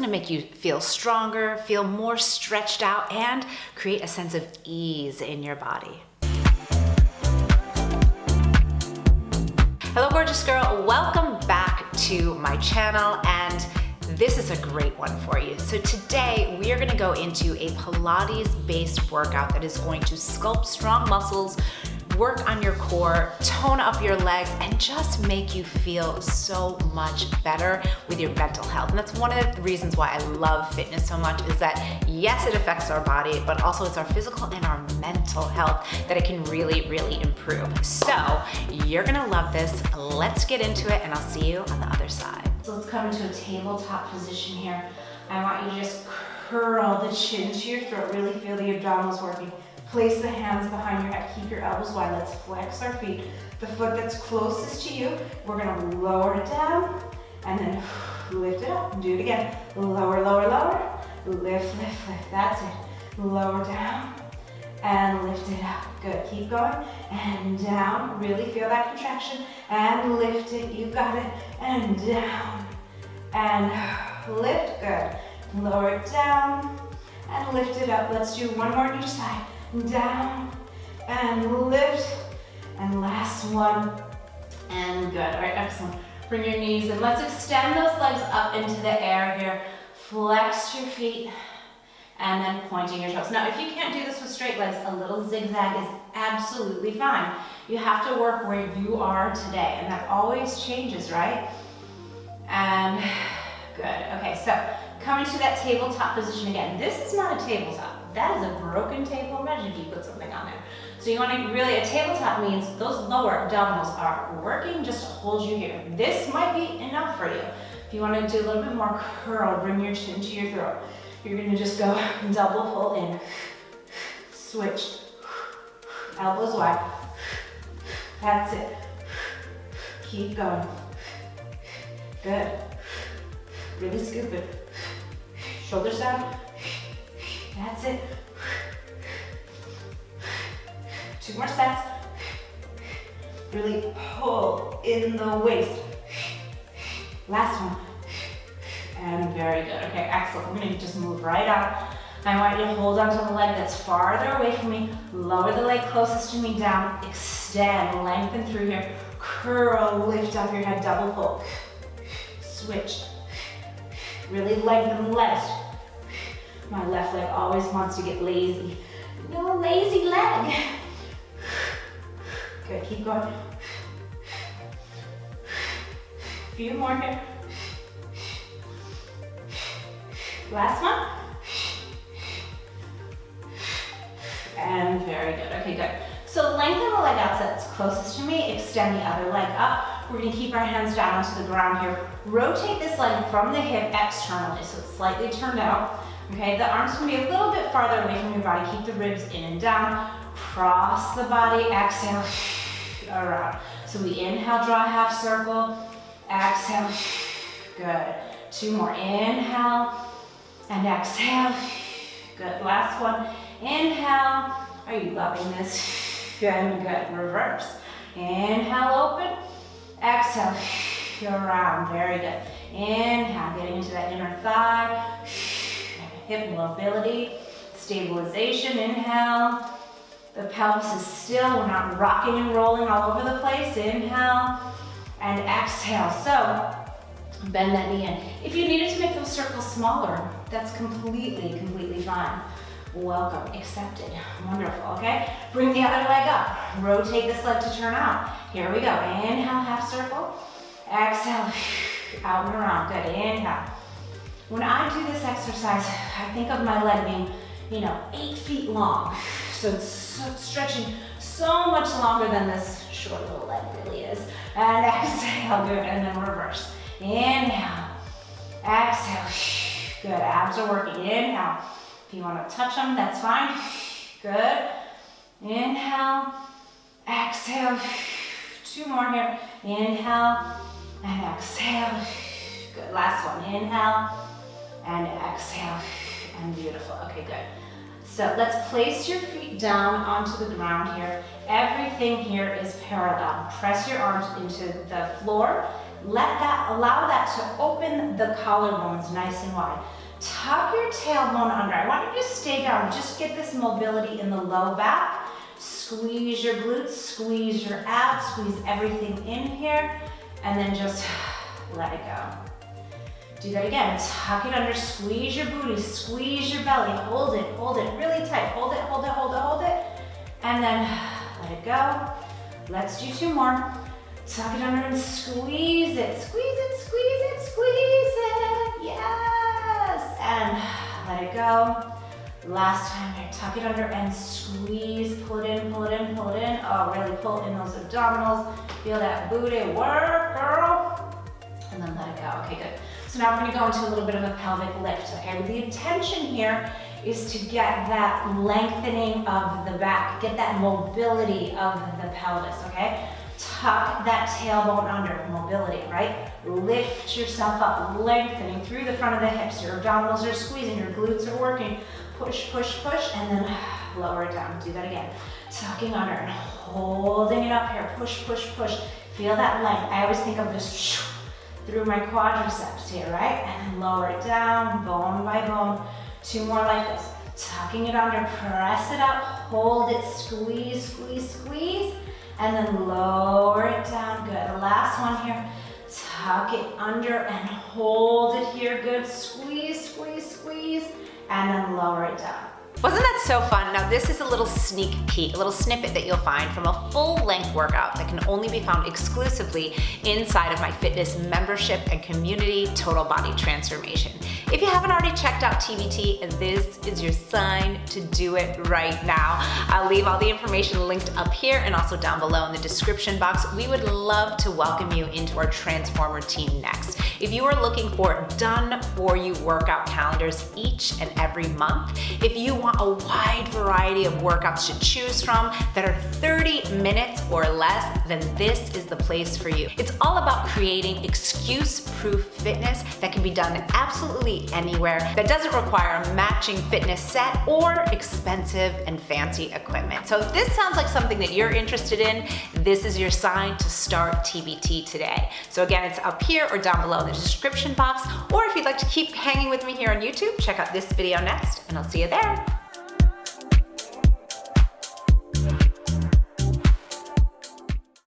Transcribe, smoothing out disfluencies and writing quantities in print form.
gonna make you feel stronger, feel more stretched out, and create a sense of ease in your body. Hello, gorgeous girl. Welcome back to my channel, and this is a great one for you. So today we are gonna go into a Pilates-based workout that is going to sculpt strong muscles, work on your core, tone up your legs, and just make you feel so much better with your mental health. And that's one of the reasons why I love fitness so much, is that yes, it affects our body, but also it's our physical and our mental health that it can really, really improve. So you're gonna love this. Let's get into it, and I'll see you on the other side. So let's come into a tabletop position here. I want you to just curl the chin to your throat, really feel the abdominals working. Place the hands behind your head, keep your elbows wide. Let's flex our feet. The foot that's closest to you, we're gonna lower it down and then lift it up. Do it again. Lower, lower, lower. Lift, lift, lift. That's it. Lower down and lift it up. Good. Keep going. And down. Really feel that contraction. And lift it. You got it. And down. And lift. Good. Lower it down and lift it up. Let's do one more on each side. Down and lift, and last one, and good. All right, excellent. Bring your knees in. Let's extend those legs up into the air here. Flex your feet and then pointing your toes. Now, if you can't do this with straight legs, a little zigzag is absolutely fine. You have to work where you are today, and that always changes, right? And good. Okay, so coming to that tabletop position again. This is not a tabletop. That is a broken table. Imagine if you put something on there. So you want to really, a tabletop means those lower abdominals are working just to hold you here. This might be enough for you. If you want to do a little bit more curl, bring your chin to your throat. You're going to just go double pull in. Switch. Elbows wide. That's it. Keep going. Good. Really scoop it. Shoulders down. That's it. 2 more sets. Really pull in the waist. Last one. And very good. Okay, excellent. We're gonna just move right out. I want you to hold onto the leg that's farther away from me. Lower the leg closest to me down. Extend, lengthen through here. Curl, lift up your head, double pull. Switch. Really lengthen the legs. My left leg always wants to get lazy. No lazy leg. Good, keep going. Few more here. Last one. And very good, okay, good. So lengthen the leg out so it's closest to me, extend the other leg up. We're gonna keep our hands down onto the ground here. Rotate this leg from the hip externally, so it's slightly turned out. Okay, the arms can be a little bit farther away from your body. Keep the ribs in and down. Cross the body, exhale, around. So we inhale, draw a half circle. Exhale, good. 2 more, inhale, and exhale. Good, last one. Inhale, are you loving this? Good, good, reverse. Inhale, open. Exhale, around, very good. Inhale, getting into that inner thigh. Hip mobility, stabilization, inhale. The pelvis is still, we're not rocking and rolling all over the place. Inhale and exhale. So bend that knee in. If you needed to make those circles smaller, that's completely fine. Welcome, accepted, wonderful, okay? Bring the other leg up. Rotate this leg to turn out. Here we go, inhale, half circle. Exhale, out and around, good, inhale. When I do this exercise, I think of my leg being, 8 feet long. So it's stretching so much longer than this short little leg really is. And exhale, good, and then reverse. Inhale, exhale, good, abs are working, inhale. If you want to touch them, that's fine. Good, inhale, exhale. 2 more here, inhale, and exhale. Good, last one, inhale, and exhale, and beautiful, okay, good. So let's place your feet down onto the ground here. Everything here is parallel. Press your arms into the floor, Allow that to open the collarbones nice and wide. Tuck your tailbone under. I want you to stay down. Just get this mobility in the low back. Squeeze your glutes, squeeze your abs, squeeze everything in here, and then just let it go. Do that again. Tuck it under, squeeze your booty, squeeze your belly, hold it really tight. Hold it, hold it, hold it, hold it. And then let it go. Let's do 2 more. Tuck it under and squeeze it, squeeze it, squeeze it, squeeze it. Yes. And let it go. Last time here, tuck it under and squeeze, pull it in, pull it in, pull it in. Oh, really pull in those abdominals. Feel that booty work, girl. And then let it go. Okay, good. So now we're gonna go into a little bit of a pelvic lift, okay? The intention here is to get that lengthening of the back, get that mobility of the pelvis, okay? Tuck that tailbone under, mobility, right? Lift yourself up, lengthening through the front of the hips. Your abdominals are squeezing, your glutes are working. Push, push, push, and then lower it down. Do that again. Tucking under and holding it up here. Push, push, push. Feel that length. I always think of this through my quadriceps here, right? And then lower it down, bone by bone. 2 more like this. Tucking it under, press it up, hold it, squeeze, squeeze, squeeze, and then lower it down. Good. The last one here. Tuck it under and hold it here. Good. Squeeze, squeeze, squeeze, and then lower it down. Wasn't that so fun? Now this is a little sneak peek, a little snippet that you'll find from a full-length workout that can only be found exclusively inside of my fitness membership and community, Total Body Transformation. If you haven't already checked out TBT, this is your sign to do it right now. I'll leave all the information linked up here and also down below in the description box. We would love to welcome you into our Transformer team next. If you are looking for done-for-you workout calendars each and every month, if you want a wide variety of workouts to choose from that are 30 minutes or less, then this is the place for you. It's all about creating excuse-proof fitness that can be done absolutely anywhere, that doesn't require a matching fitness set or expensive and fancy equipment. So if this sounds like something that you're interested in, this is your sign to start TBT today. So again, it's up here or down below in the description box, or if you'd like to keep hanging with me here on YouTube, check out this video next, and I'll see you there.